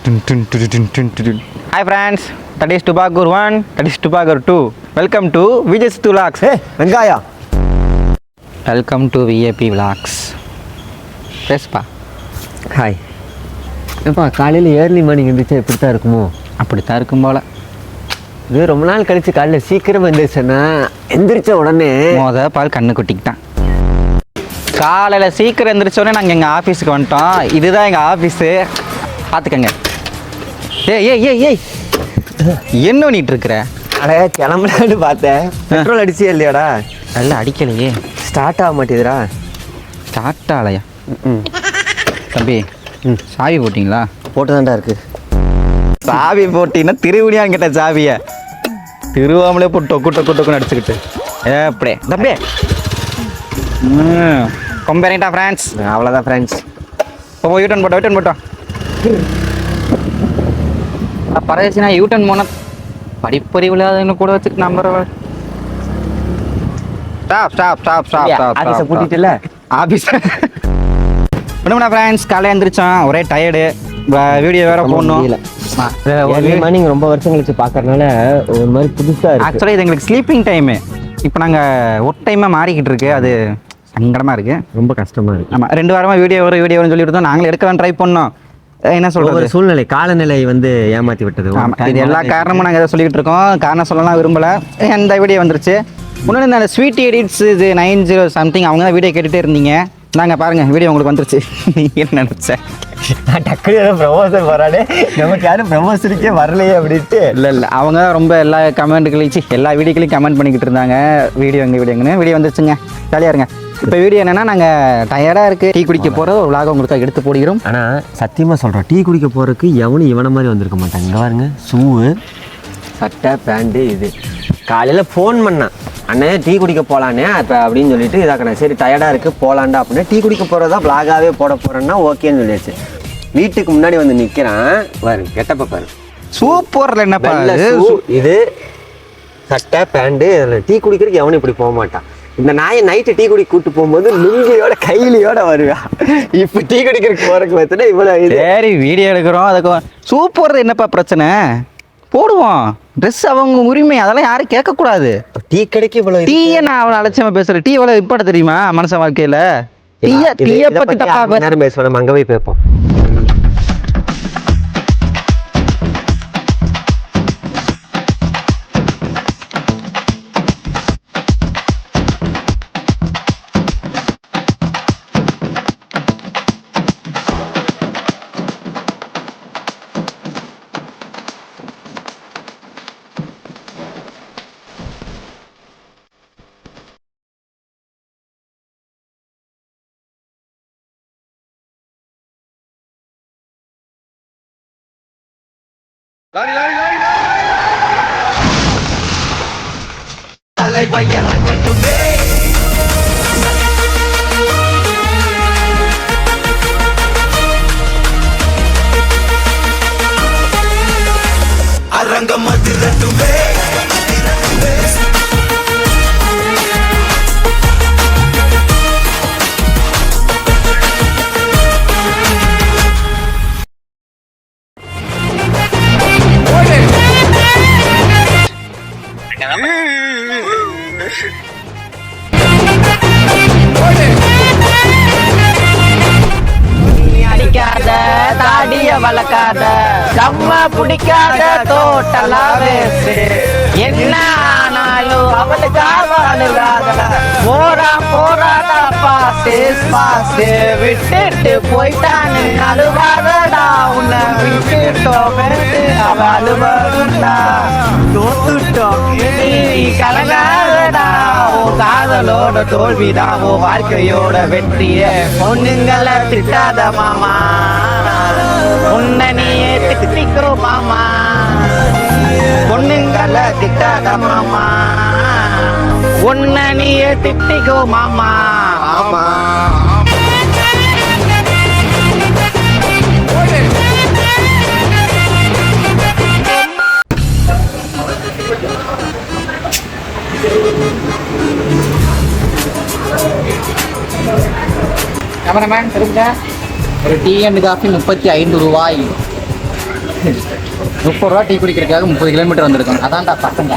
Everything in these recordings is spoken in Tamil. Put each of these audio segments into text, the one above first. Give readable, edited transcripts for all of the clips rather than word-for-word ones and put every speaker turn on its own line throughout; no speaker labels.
Hi friends, that is Tubagur 1, that is Tubagur 2. Welcome to Vijay's Vlogs.
Hey, வெங்காயா.
Welcome to VAP Vlogs. பேசுப்பா.
ஹாய். ஏப்பா காலையில் ஏர்லி மார்னிங் இருந்துச்சு எப்படி தான் இருக்குமோ?
அப்படித்தான் இருக்கும் போல.
இது ரொம்ப நாள் கழிச்சு காலையில் சீக்கிரம் எழுந்திரிச்சேன்னா எந்திரிச்ச உடனே
பால் கண்ணு கொட்டிக்கிட்டான். காலையில் சீக்கிரம் எழுந்திரிச்சோடனே நாங்கள் எங்கள் ஆஃபீஸுக்கு வந்துட்டோம். இதுதான் எங்கள் ஆஃபீஸு, பார்த்துக்கங்க. ஏய் என்ன பண்ணிட்டு இருக்கிற?
அட கிளம்பலான்னு பார்த்தேன், பெட்ரோல் அடிச்சே இல்லையாடா?
நல்லா அடிக்கலையே.
ஸ்டார்ட் ஆக மாட்டேதுடா.
ஸ்டார்ட் ஆகலையா? தம்பி சாவி போட்டிங்களா?
போட்டு தான்டா இருக்கு.
சாவி போட்டின்னா திருவிடியான்னு கேட்ட சாவியை திருவாமலே போட்டு டொக்குன்னு அடிச்சுக்கிட்டு அப்படியே தம்பி கொம்பேரிட்டா ஃப்ரெண்ட்ஸ்.
அவ்வளோதான் ஃப்ரெண்ட்ஸ்.
இப்போ யூட்டன் போட்டோம் பரவாயில்லைனா யூட்டன் போன படிப்பறிவு இல்லாதன்னு கூட வச்சுட்டு நம்புற.
ஸ்டாப் கூட்டிட்டுல ஆஃபீஸ்
ஒன்றும் ஃப்ரெண்ட்ஸ். காலையில் எழுந்திரிச்சோம், ஒரே டயர்டு, வீடியோ வேற போடணும்.
மார்னிங் ரொம்ப வருஷம் கழிச்சு பார்க்கறதுனால ஒரு மாதிரி புதுசாக இருக்கு.
ஆக்சுவலாக இது எங்களுக்கு ஸ்லீப்பிங் டைமு. இப்போ நாங்கள் ஒர்க் டைமாக மாறிக்கிட்டு இருக்கு, அது சங்கடமாக இருக்குது,
ரொம்ப கஷ்டமாக இருக்குது.
ஆமாம், 2 வாரமாக வீடியோன்னு சொல்லிட்டு இருந்தோம். நாங்களும் எடுக்கலாம் ட்ரை பண்ணோம். என்ன சொல்கிறது,
சூழ்நிலை காலநிலை வந்து ஏமாற்றி விட்டது.
இது எல்லா காரணமும் நாங்கள் எதை சொல்லிக்கிட்டு இருக்கோம். காரணம் சொல்லலாம் விரும்பலை. இந்த வீடியோ வந்துருச்சு. இன்னொன்று இந்த ஸ்வீட் எடிட்ஸ் இது 90 சம்திங் அவங்க தான் வீடியோ கேட்டுகிட்டே இருந்தீங்க. நாங்கள் பாருங்கள் வீடியோ உங்களுக்கு வந்துருச்சு. என்ன நினச்சேன்
டக்குனு ப்ரமோஷன் வரானே, நமக்கு யாரும் ப்ரமோஷனுக்கே வரலையே அப்படின்ட்டு.
இல்லை அவங்க தான் ரொம்ப எல்லா கமெண்ட்டுகளையும் எல்லா வீடியோக்களையும் கமெண்ட் பண்ணிக்கிட்டு இருந்தாங்க. வீடியோ வந்துருச்சுங்க, ஜாலியாக இருங்க. இப்போ வீடியோ என்னென்னா, நாங்கள் டயர்டாக இருக்குது, டீ குடிக்க போகிற ஒரு விலாக உங்களுக்கு எடுத்து போடுகிறோம்.
ஆனால் சத்தியமாக சொல்கிறோம், டீ குடிக்க போகிறதுக்கு எவனும் இவனை மாதிரி வந்திருக்க மாட்டாங்க. இங்கே பாருங்க, ஷூவு, சட்டை, பேண்ட்டு. இது காலையில் ஃபோன் பண்ணான், அண்ணே டீ குடிக்க போகலானே இப்போ அப்படின்னு சொல்லிட்டு இதாக்கண்ணே. சரி டயர்டாக இருக்குது போகலான்டா அப்படின்னா, டீ குடிக்க போகிறதா விலாகாவே போட போகிறேன்னா ஓகேன்னு சொல்லிடுச்சு. வீட்டுக்கு முன்னாடி வந்து நிற்கிறான் பாரு, கெட்டப்ப பாரு,
சூப்பரில் என்னப்பா
இது சட்டை பேண்ட்டு. அதில் டீ குடிக்கிறதுக்கு எவனும் இப்படி போக மாட்டான். இந்த நாயை நைட்டு டீ குடிக்க கூப்பிட்டு போகும்போது லுங்கியோட கைலியோட வருவா. இப்போ டீ குடிக்கிறதுக்கு போகிறதுக்கு பார்த்தீங்கன்னா இவ்வளோ.
சரி வீடியோ எடுக்கிறோம், அதுக்கு சூப்பர் என்னப்பா பிரச்சனை, போடுவோம். ட்ரெஸ் அவங்க உரிமை, அதெல்லாம் யாரும் கேட்கக்கூடாது.
டீ கடைக்கு இவ்வளோ
டீயை நான் அவ்வளோ அலட்சியமாக பேசுகிறேன். டீ எவ்வளோ இம்பார்ட்டன் தெரியுமா மனுஷன் வாழ்க்கையில்? டீயை பற்றி தப்பா
நேரம் பேசுவோம், நம்ம அங்கே போய் பேப்போம்.
அரங்கம் அதிரட்டுமே.
அடிக்காத தாடிய வளர்க்காத செம்ம பிடிக்காத தோட்டலா வேசு, என்ன ஆனாலும் அவளுக்காக அழுகாத, போராடா பாசு விட்டுட்டு போயிட்டான்னு அழுவாதடா, உன்னை விட்டுட்டோம் அவ அழுவாடா, தோத்துட்டோம் நீ கலங்காதடா, ஓ காதலோட தோல்விதான் ஓ வாழ்க்கையோட வெற்றிய, பொண்ணுங்களை திட்டாத மாமா, உன்னை நீயே திட்டிக்கோ மாமா, பொண்ணுங்களை திட்டாத மாமா, உன்னை நீயே திட்டிக்கோ மாமா. ஆமா கேமராமேன் திரும்ப ஒரு டீ அண்ட் காஃபி 35 ரூபாய். ரூபா டீ குடிக்கிறதுக்காக 30 கிலோமீட்டர் வந்திருக்கோம். அதான்டா பசங்க.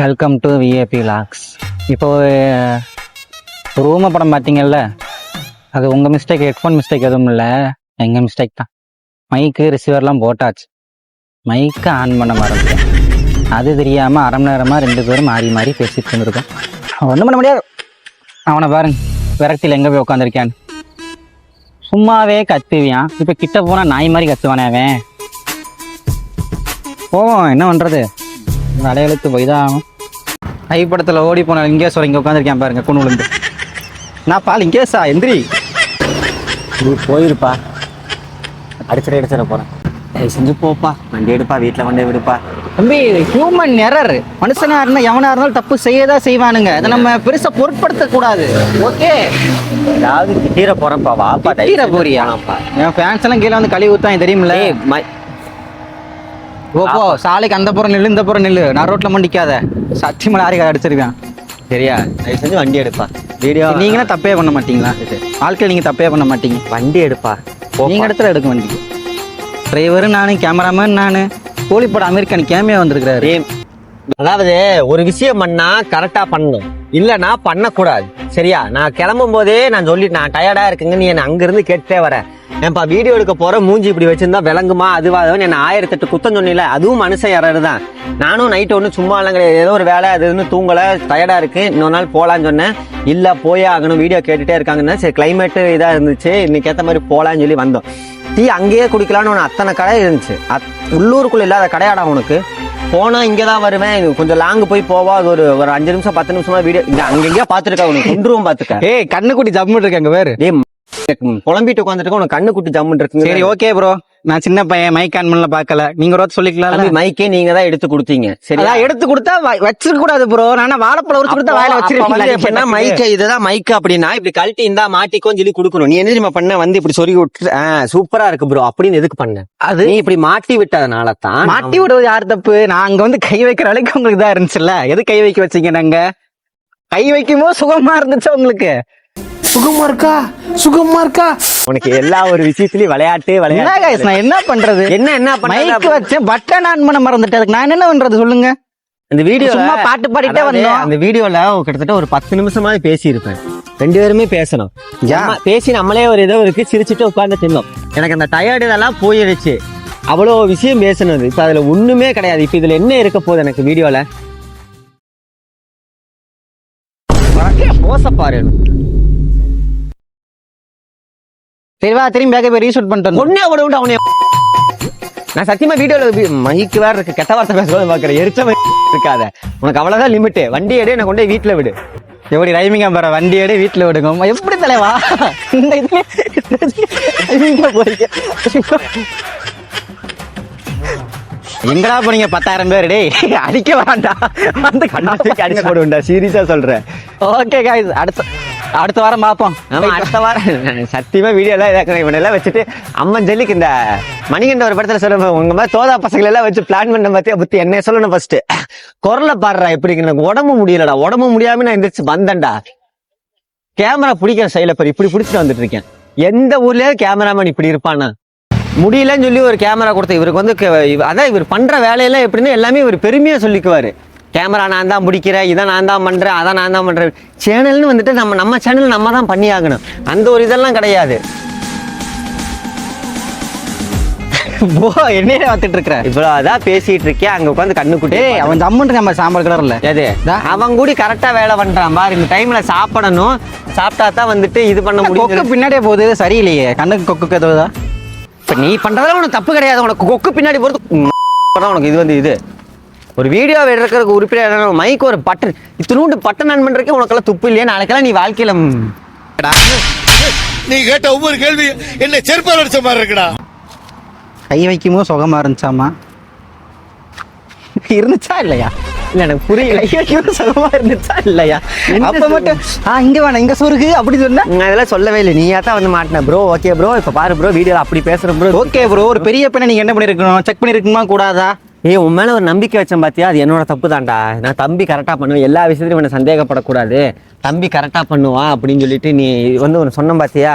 Welcome to VAP logs. இப்போ ரூமை படம் பார்த்தீங்கல்ல, அது உங்கள் மிஸ்டேக், ஹெட்ஃபோன் மிஸ்டேக் எதுவும் இல்லை, எங்கள் மிஸ்டேக் தான். மைக்கு ரிசீவர்லாம் போட்டாச்சு, மைக்கை ஆன் பண்ண மறந்துட்டேன். அது தெரியாமல் அரை மணி நேரமாக 2 பேரும் மாறி மாறி பேசிட்டு இருந்திருக்கோம். ஒன்றும் பண்ண முடியாது. அவனை பாருங்க, விரக்தியில் எங்கே போய் உட்காந்துருக்கான்னு. சும்மாவே கத்துவியான், இப்போ கிட்ட போனால் நாய் மாதிரி கத்துவானே அவன். போவோம், என்ன பண்ணுறது, அடையாளத்து போய் தான் ஆகும். ஐப்படத்தில் ஓடி போன லிங்கேஸ்வரம் இங்கே உட்காந்துருக்கேன் பாருங்க, குணு விழுந்து. நான் பா லிங்கேஷா, எந்திரி.
நீ போயிருப்பா, அடிச்சிட போகிறேன். செஞ்சு போப்பா, வண்டி எடுப்பா, வீட்டில் வண்டி விடுப்பா.
தம்பி, ஹியூமன் எரர். மனுஷனா இருந்தால் எவனா இருந்தாலும் தப்பு செய்யதான் செய்வானுங்க. அதை நம்ம பெருசாக பொருட்படுத்தக்கூடாது. ஓகே,
ஏதாவது திட்டீர போகிறேன்ப்பா, வாப்பா.
தீர போறியாப்பா? என் ஃபேன்ஸ் எல்லாம் கீழே வந்து கழுவி ஊத்தான் தெரியுமில்ல. ஓப்போ, சாலைக்கு அந்த புறம் நில்லு, இந்த புறம் நில்லு. நான் ரோட்ல மண்டிக்காத, சத்தியமா லாரி அடிச்சிருவேன்.
சரியா? தயவு செஞ்சு வண்டி எடுப்பா. வீடியோ
நீங்களும் தப்பே பண்ண மாட்டீங்களா? வாழ்க்கையில் நீங்க தப்பே பண்ண மாட்டீங்க.
வண்டி எடுப்பா.
நீங்க இடத்துல எடுக்க வண்டி. டிரைவரு நானு, கேமராமேன் நானு. கோழிப்பட அமெரிக்கன் கேமியா வந்திருக்கிறாரு.
அதாவது ஒரு விஷயம் பண்ணா கரெக்டா பண்ணணும், இல்லைன்னா பண்ணக்கூடாது. சரியா? நான் கிளம்பும் போதே நான் சொல்லிட்டு, நான் டயர்டா இருக்குங்க, நீ என்ன அங்கிருந்து கேட்டே வர. ஏன்பா வீடியோ எடுக்க போற, மூஞ்சி இப்படி வச்சிருந்தா விளங்குமா அதுவாதவன் என்ன 1008 குத்தம் சொன்னில. அதுவும் மனுஷன் யாராரு தான். நானும் நைட்டு ஒன்றும் சும்மா எல்லாம் கிடையாது, ஏதோ ஒரு வேலை அதுன்னு தூங்கல, டயர்டா இருக்கு, இன்னொரு நாள் போலான்னு சொன்னேன். இல்ல போயே ஆகணும், வீடியோ கேட்டுட்டே இருக்காங்கன்னா சரி, கிளைமேட்டு இதா இருந்துச்சு, இன்னைக்கு ஏற்ற மாதிரி போலான்னு சொல்லி வந்தோம். டீ அங்கேயே குடிக்கலான்னு ஒன்று அத்தனை கடை இருந்துச்சு. உள்ளூருக்குள்ள இல்லாத கடையாடா உனக்கு. போனா இங்கதான் வருவேன், கொஞ்சம் லாங்கு போய் போவா, அது ஒரு 5 நிமிஷம் 10 நிமிஷமா வீடியோ இங்க அங்கெங்கயா பாத்துருக்கா, உனக்கு கொண்டுருவோம் பாத்துக்க.
ஏய், கண்ணுக்குட்டி ஜம்மு இருக்காங்க வேறு.
புலம்பிட்டு உட்காந்துருக்க, உனக்கு கண்ணு குட்டி ஜம்மு இருக்கு.
சரி ஓகே ப்ரோ, நான் சின்ன பையன், மைக் ஆன் பண்ணல பாக்கல. நீங்க ரோட் சொல்லிக்கலாம்.
மைக்கே நீங்க தான் எடுத்து கொடுத்தீங்க. சரி,
எடுத்து கொடுத்தா வச்சிருக்க கூடாது ப்ரோ. நான் வாழைப்பழம் உரிச்சு கொடுத்தா வாயில வச்சிருக்கேன்.
மைக்க இதுதான் மைக் அப்படின்னா இப்படி கழட்டி இந்தா மாட்டிக்கோன்னு சொல்லி கொடுக்கணும். நீ என்ன தெரியுமா பண்ண, வந்து இப்படி சொருகி விட்டு சூப்பரா இருக்கு ப்ரோ அப்படின்னு எதுக்கு பண்ண? அது நீ இப்படி மாட்டி விட்டதுனால தான்.
மாட்டி விடுவது யார் தப்பு? நான் அங்க வந்து கை வைக்கிற அளவுக்கு உங்களுக்கு தான் இருந்துச்சுல்ல. எது கை வைக்க வச்சீங்க? நாங்க கை வைக்கும் போது சுகமா இருந்துச்சு உங்களுக்கு.
சுகமா இருக்கா?
உனக்கு எல்லா ஒரு விஷயத்திலயும் விளையாட்டு.
நான் என்ன பண்றது?
என்ன
மைக் வச்சேன், பட்டன் ஆன் பண்ண மறந்துட்டேன். அதுக்கு நான் என்ன பண்றது சொல்லுங்க?
இந்த வீடியோ
சும்மா பாட்டு பாடிட்டே வந்தோம்.
அந்த வீடியோல கிட்டத்தட்ட ஒரு 10 நிமிஷமாவது பேசி இருப்பேன். 2 பேருமே பேசணும். பேசி நம்மளே ஒரு ஏதோ இருக்கு, சிரிச்சுட்டு உட்கார்ந்து தின்னோம். எனக்கு அந்த டயர்டு இதெல்லாம் போயிடுச்சு. அவ்வளோ விஷயம் பேசணும். இப்ப அதுல ஒண்ணுமே கிடையாது. இப்ப இதுல என்ன இருக்க போகுது எனக்கு வீடியோல? போச பாரு.
சரிவா, திரும்பி பேக்க போய் ரீஷூட் பண்ணிட்டு
ஒன்னே விட அவனே. நான் சத்தியமா வீடியோல மைக்கு வேற இருக்கு, கெட்ட வார்த்தை பேசுறது பாக்குறேன். எரிச்ச இருக்காத, உனக்கு அவ்வளவுதான் லிமிட். வண்டி எடு, நான் கொண்டு வீட்டுல விடு.
எப்படி ரைமிங்கா பாரு, வண்டி எடு வீட்டுல விடுங்க. எப்படி தலைவா இந்த இதுல போறீங்க? எங்கடா போனீங்க 10,000 பேர்? டேய் அடிக்க வேண்டாம், வந்து
கண்ணாடிக்கு அடிச்சு போடுவேன்டா, சீரியஸா சொல்றேன்.
ஓகே गाइस, அடுத்த வாரம் பார்ப்போம்.
ஆமா, அடுத்த வாரம் சத்தியமா வீடியோலாம் இதாக்குறேன். இவனெல்லாம் வச்சுட்டு அம்மன் ஜல்லிக்கு இந்த மணிகண்ட ஒரு படத்துல சொல்லுவேன், உங்க மாதிரி தோதா பசங்களை எல்லாம் வச்சு பிளான் பண்ண பத்தியா புத்தி என்ன சொல்லணும். ஃபர்ஸ்ட் குரலை பாடுறா, எப்படி எனக்கு உடம்பு முடியலடா. உடம்பு முடியாம நான் எந்திரிச்சு வந்தேன்டா. கேமரா பிடிக்கிற சைல பாரு, இப்படி பிடிச்சிட்டு வந்துட்டு இருக்கேன். எந்த ஊர்லயாவது கேமராமேன் இப்படி இருப்பானா? முடியலன்னு சொல்லி ஒரு கேமரா கொடுத்த இவருக்கு வந்து, அதான் இவர் பண்ற வேலையெல்லாம் எப்படின்னு எல்லாமே இவர் பெருமையா சொல்லிக்குவாரு. கேமரா நான் தான் பிடிக்கிறேன், இதை நான் தான் பண்ணுறேன், அதை நான் தான் பண்ணுறேன். சேனல்னு வந்துட்டு நம்ம சேனல் நம்ம தான் பண்ணி ஆகணும். அந்த ஒரு இதெல்லாம் கிடையாது.
போ என்னையே பார்த்துட்டு இருக்கிற.
இவ்வளோ அதான் பேசிகிட்டு இருக்கேன், அங்கே உட்காந்து கண்ணு குட்டி.
அவன் ஜம்முன்ட்டு நம்ம சாம்பார் கலரில்
எது அவன் கூட கரெக்டாக வேலை பண்ணுறான் பாரு. இந்த டைமில் சாப்பிடணும், சாப்பிட்டா தான் வந்துட்டு இது பண்ண முடியும்.
கொக்கு பின்னாடியே போகுது, சரியில்லையே. கண்ணுக்கு கொக்கு எதுவுதா?
இப்போ நீ பண்ணுறதுல உனக்கு தப்பு கிடையாது. உனக்கு கொக்கு பின்னாடி போகிறது உனக்கு இது இது ஒரு வீடியோ எடுக்கிறதுக்கு உறுப்பினர் மைக்கு ஒரு பட்டன் இத்தினூண்டு பட்டன் ஆன் பண்ணுறதுக்கே உனக்கெல்லாம் துப்பு இல்லையா? நாளைக்கெல்லாம் நீ வாழ்க்கையில்
நீ கேட்ட ஒவ்வொரு கேள்வி என்ன செருப்பால் அடிச்ச மாதிரி இருக்குடா.
கை வைக்கும்போது சுகமா இருந்துச்சாமா? இருந்துச்சா இல்லையா?
இல்லை எனக்கு புரியல.
கை வைக்கும்போது சுகமா இருந்துச்சா இல்லையா? அப்ப மட்டும் இங்க வேணாம் இங்க சொருகு அப்படி சொன்னா
நான் இதெல்லாம் சொல்லவே இல்லை. நீயா தான் வந்து மாட்டின ப்ரோ. ஓகே ப்ரோ, இப்போ பாரு ப்ரோ, வீடியோ அப்படி பேசுகிறேன் ப்ரோ.
ஓகே ப்ரோ, ஒரு பெரிய பையனை நீங்க என்ன பண்ணிருக்கணும்? செக் பண்ணிருக்குமா கூடாதா?
உன் மேலே ஒரு நம்பிக்கை வச்சேன் பார்த்தியா, அது என்னோட தப்பு தான்டா. நான் தம்பி கரெக்டாக பண்ணுவேன், எல்லா விஷயத்துலையும் இவனை சந்தேகப்படக்கூடாது, தம்பி கரெக்டாக பண்ணுவான் அப்படின்னு சொல்லிட்டு நீ வந்து ஒன்று சொன்ன பார்த்தியா.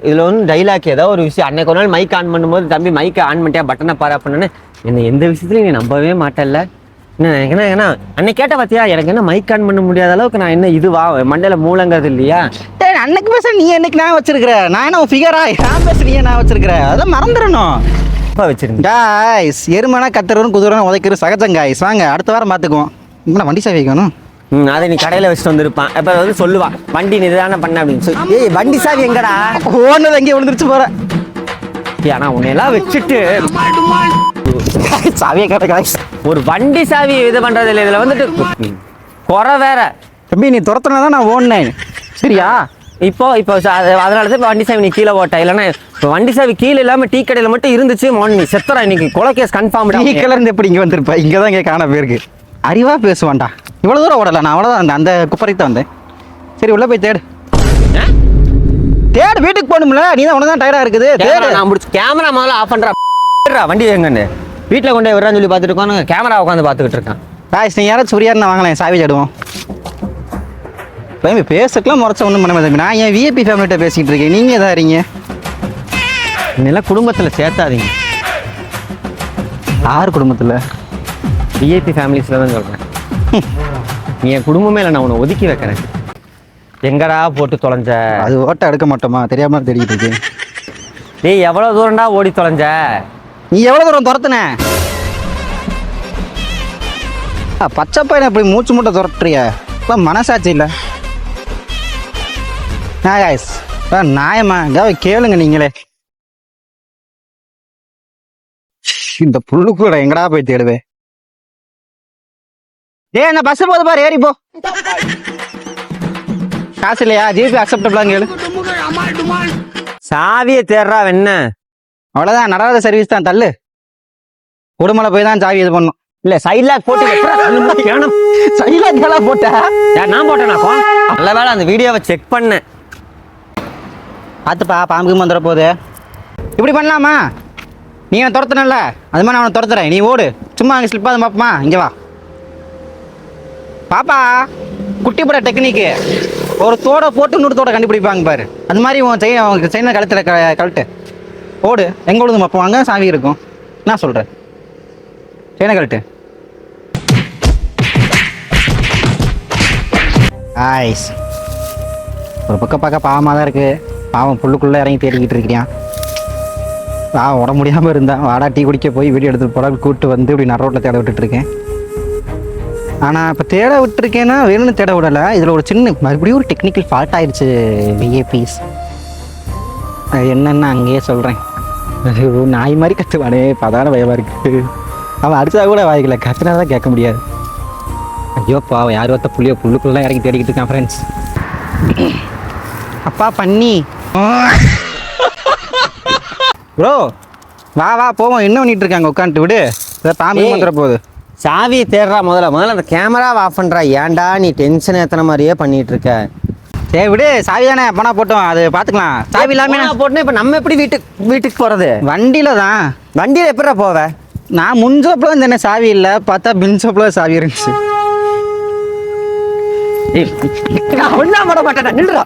இதில் வந்து டைலாக் ஏதோ ஒரு விஷயம் அன்னைக்கு ஒரு நாள் மைக் ஆன் பண்ணும்போது தம்பி மைக்கை ஆன் பண்ணிட்டியா பட்டனை பாரு அப்படின்னு என்னை எந்த விஷயத்துலையும் நீ நம்பவே மாட்டேல்ல. என்ன ஏன்னா அன்னைக்கு கேட்ட பார்த்தியா, எனக்கு என்ன மைக் ஆன் பண்ண முடியாத அளவுக்கு நான் என்ன இதுவா மண்டையில் மூலங்கிறது இல்லையா?
அன்னைக்கு பேச நீ என்னைக்கு நான் வச்சிருக்கிற? நான் என்ன ஃபிகரா? நான் பேச நீ நான் வச்சிருக்கிறேன், அதான் மறந்துடணும். காய்ஸ், எருமனா கத்துறவரும் குதிரவரும் உதைக்கிறது சகஜம் காய்ஸ். வாங்க அடுத்த வாரம் பார்த்துக்குவோம். இங்கே வண்டி சாவி வைக்கணும்.
அதை நீ கடையில் வச்சுட்டு வந்திருப்பான். இப்போ வந்து சொல்லுவான் வண்டி நீ தானே பண்ண அப்படின்னு சொல்லி. ஏய் வண்டி சாவி எங்கடா?
ஓனது எங்கேயே விழுந்துருச்சு போற.
ஆனால் உன்னையெல்லாம் வச்சுட்டு
சாவியை கேட்ட காய்ஸ்.
ஒரு வண்டி சாவி இது பண்ணுறது இல்லை. இதில் வந்துட்டு குறை வேற.
தம்பி நீ துரத்துனா தான் நான் ஓடினேன், சரியா?
இப்போ அதனால தான் இப்போ வண்டி சாவி நீ கீழே ஓட்ட. இல்லைன்னா இப்போ வண்டி சாவி கீழே இல்லாமல் டீ கடையில் மட்டும் இருந்துச்சு நீ செத்துறா. இன்னைக்கு கொலை கேஸ் கன்ஃபார்ம்.
டீ கலர்ந்து எப்படி இங்கே வந்திருப்பா? இங்கே தான் இங்கே காண போயிருக்கு. அறிவா பேசுவான்டா. இவ்வளோ தூரம் ஓடலை, நான் அவ்வளோதான் அந்த குப்பரைக்கு தான் வந்தேன். சரி உள்ளே போய் தேடு தேடு, வீட்டுக்கு போகணும்ல. நீ தான் உனக்கு தான் டயர்டாக இருக்குது. தேடு.
நான் முடிச்சு கேமரா முதல்ல ஆஃப் பண்ணுறா. வண்டி எங்கன்னு வீட்டில் கொண்டு போய் விடுறான்னு சொல்லி பார்த்துட்டு இருக்கோம். கேமரா உட்காந்து பார்த்துக்கிட்டு இருக்கான்.
காய்ஸ், நீ யாராச்சும் சுரியாருன்னு வாங்கலாம், சாவி தேடுவோம். இப்போ பேசக்கலாம் முறைச்ச ஒன்றும் பண்ண மாட்டேன். நான் என் விஐபி ஃபேமிலிகிட்ட பேசிகிட்டு இருக்கேன், நீங்கள் எதா இருங்க.
இன்னெல்லாம் குடும்பத்தில் சேர்த்தாதீங்க.
யார் குடும்பத்தில்?
விஐபி ஃபேமிலிஸில் தான் சொல்கிறேன். நீ என் குடும்பமே இல்லை, நான் உன்னை ஒதுக்கி வைக்கிறேன். எங்கடா போட்டு தொலைஞ்ச?
அது ஓட்ட எடுக்க மாட்டோமா, தெரியாமல் தேடிக்கிட்டு இருக்கேன்.
டேய் எவ்வளோ தூரம்டா ஓடி தொலைஞ்ச?
நீ எவ்வளோ தூரம் துரத்துன? பச்சை பையனை இப்படி மூச்சு மூட்டை துரட்டுறிய? இப்போ மனசாட்சி இல்லை. காய்ஸ் நியாயமா கேளுங்க நீங்களே. இந்த புல்லுக்குள்ள எங்கடா போய் தேடுவேன்? என்ன பஸ் போது பாரு, ஏறி போ. காசு இல்லையா? ஜிபி அக்செப்டபிளா கேளு.
சாவியை தேடுறா என்ன?
அவ்வளோதான், நடராத சர்வீஸ் தான். தள்ளு. உடுமலை போய் தான் சாவி இது பண்ணும்.
இல்ல சைட்லாக் போட்டு
சைட்லாக் போட்ட
நான் போட்டேனாக்கோ. நல்ல வேலை அந்த வீடியோவை செக் பண்ணேன்.
பார்த்துப்பா, பாம்புக்கு வந்துட போகுது. இப்படி பண்ணலாமா? நீ அவன் துரத்துனல, அது மாதிரி நான் அவனை துரத்துறேன். நீ ஓடு, சும்மா அங்கே ஸ்லிப்பாக பார்ப்போமா? இங்கே வா பாப்பா. குட்டி போட டெக்னிக்கு ஒரு தோட போட்டு இன்னொரு தோட கண்டுபிடிப்பாங்க பாரு. அது மாதிரி உன் செயினை கழுத்தில் கழட்டு. ஓடு. எங்கே ஓடுது பார்ப்போம், அங்கே சாவி இருக்கும். என்ன சொல்கிறேன்? செயினை கழட்டு. ஆய்ஸ், ஒரு பக்கம் பார்க்க பாவமாக தான் இருக்குது. பாவம் புல்லுக்குள்ளே இறங்கி தேடிக்கிட்டு இருக்கிறியான். உட முடியாமல் இருந்தான். வாடா டீ குடிக்க போய் வீடியோ எடுத்துகிட்டு போட கூப்பிட்டு வந்து இப்படி நான் ரோட்டில் தேட விட்டுட்ருக்கேன். ஆனால் இப்போ தேட விட்டுருக்கேன்னா வேணும்னு தேட விடலை. இதில் ஒரு சின்ன மறுபடியும் ஒரு டெக்னிக்கல் ஃபால்ட் ஆயிடுச்சு விஏபிஸ். அது என்னென்னு அங்கேயே சொல்கிறேன். நாய் மாதிரி கற்றுவானே, பதான பயமாக இருக்குது. அவன் அடித்தா கூட வாய்க்கல, கற்றுனா தான் கேட்க முடியாது. ஐயோ பாவம், யார் ஒருத்த புள்ளியோ புல்லுக்குள்ளே இறங்கி தேடிக்கிட்டு இருக்கான் ஃப்ரெண்ட்ஸ். அப்பா பண்ணி ப்ரோ வா வா போவோம். என்ன பண்ணிட்டு இருக்காங்க உட்காந்துட்டு? விடு, பாம்பு வந்துட போகுது.
சாவியை தேடுறா. முதல்ல அந்த கேமராவை ஆஃப் பண்ணுறா. ஏன்டா நீ டென்ஷன் ஏற்றுன மாதிரியே பண்ணிட்டு இருக்க?
சரி விடு, சாவி தானே பணம் போட்டோம், அது பார்த்துக்கலாம். சாவி இல்லாமல்
போட்டோம். இப்போ நம்ம எப்படி வீட்டுக்கு போகிறது?
வண்டியில் தான்.
வண்டியில் எப்படா போவேன்?
நான் முன்சோப்பில் வந்து என்ன சாவி இல்லை, பார்த்தா பின்சோப்பில் சாவி இருந்துச்சு.
நான் ஒன்றா போட மாட்டேன், நில்றா.